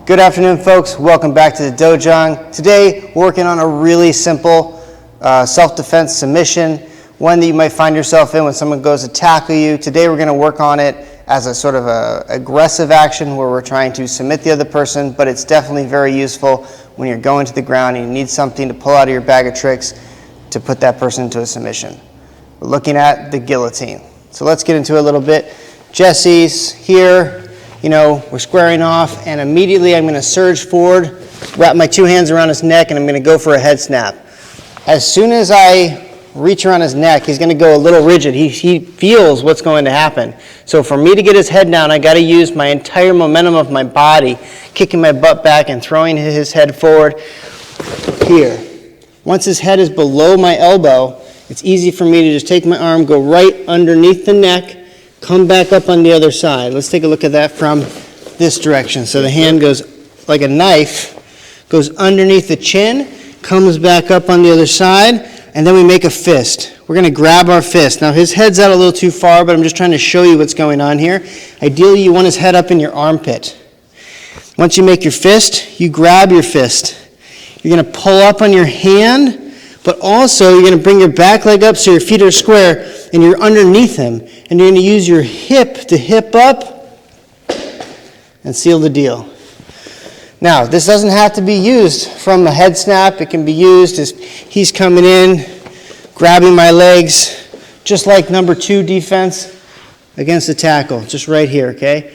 Good afternoon, folks. Welcome back to the Dojang. Today, we're working on a really simple self-defense submission, one that you might find yourself in when someone goes to tackle you. Today, we're going to work on it as a sort of aggressive action where we're trying to submit the other person, but it's definitely very useful when you're going to the ground and you need something to pull out of your bag of tricks to put that person into a submission. We're looking at the guillotine. So let's get into it a little bit. Jesse's here. You know, we're squaring off, and immediately I'm going to surge forward, wrap my two hands around his neck, and I'm going to go for a head snap. As soon as I reach around his neck, he's going to go a little rigid. He feels what's going to happen. So for me to get his head down, I got to use my entire momentum of my body, kicking my butt back and throwing his head forward here. Once his head is below my elbow, it's easy for me to just take my arm, go right underneath the neck, come back up on the other side. Let's take a look at that from this direction. So the hand goes like a knife, goes underneath the chin, comes back up on the other side, and then we make a fist. We're going to grab our fist. Now his head's out a little too far, but I'm just trying to show you what's going on here. Ideally, you want his head up in your armpit. Once you make your fist, you grab your fist. You're going to pull up on your hand, but also you're going to bring your back leg up so your feet are square and you're underneath him. And you're going to use your hip to hip up and seal the deal. Now, this doesn't have to be used from a head snap. It can be used as he's coming in, grabbing my legs, just like number 2 defense against the tackle, just right here, okay?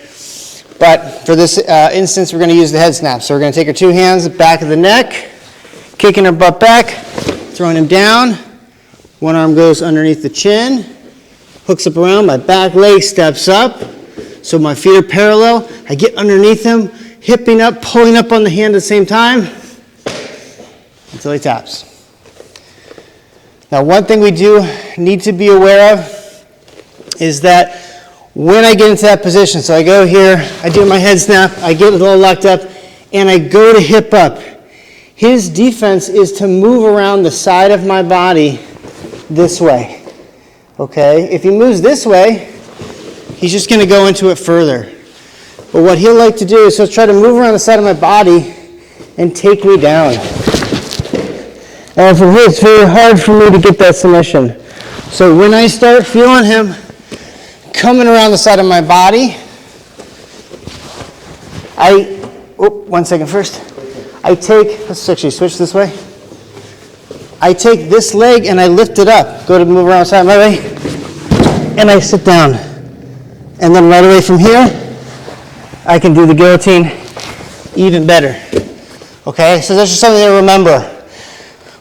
But for this instance, we're going to use the head snap. So we're going to take our two hands, back of the neck, kicking our butt back, throwing him down. One arm goes underneath the chin, hooks up around, my back leg steps up, so my feet are parallel. I get underneath him, hipping up, pulling up on the hand at the same time, until he taps. Now, one thing we do need to be aware of is that when I get into that position, so I go here, I do my head snap, I get a little locked up, and I go to hip up. His defense is to move around the side of my body this way, okay? If he moves this way, he's just going to go into it further. But what he'll like to do is he'll try to move around the side of my body and take me down. And for me, it's very hard for me to get that submission. So when I start feeling him coming around the side of my body, one second first. Let's actually switch this way. I take this leg and I lift it up, go to move around the side of my leg, and I sit down. And then right away from here, I can do the guillotine even better. Okay, so that's just something to remember.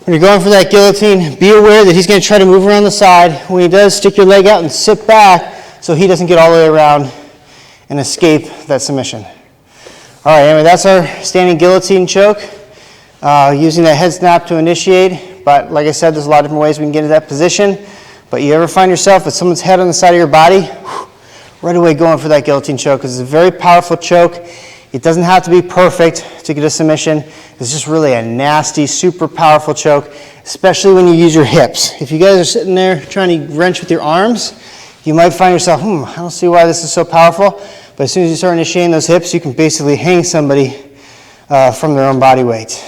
When you're going for that guillotine, be aware that he's going to try to move around the side. When he does, stick your leg out and sit back so he doesn't get all the way around and escape that submission. All right, anyway, that's our standing guillotine choke, using that head snap to initiate. But like I said, there's a lot of different ways we can get into that position. But you ever find yourself with someone's head on the side of your body, right away going for that guillotine choke, because it's a very powerful choke. It doesn't have to be perfect to get a submission. It's just really a nasty, super powerful choke, especially when you use your hips. If you guys are sitting there trying to wrench with your arms, you might find yourself, I don't see why this is so powerful. But as soon as you start initiating those hips, you can basically hang somebody from their own body weight.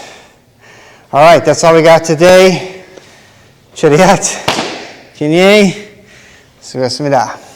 All right, that's all we got today. Chariat, Kinye, Sugasmida.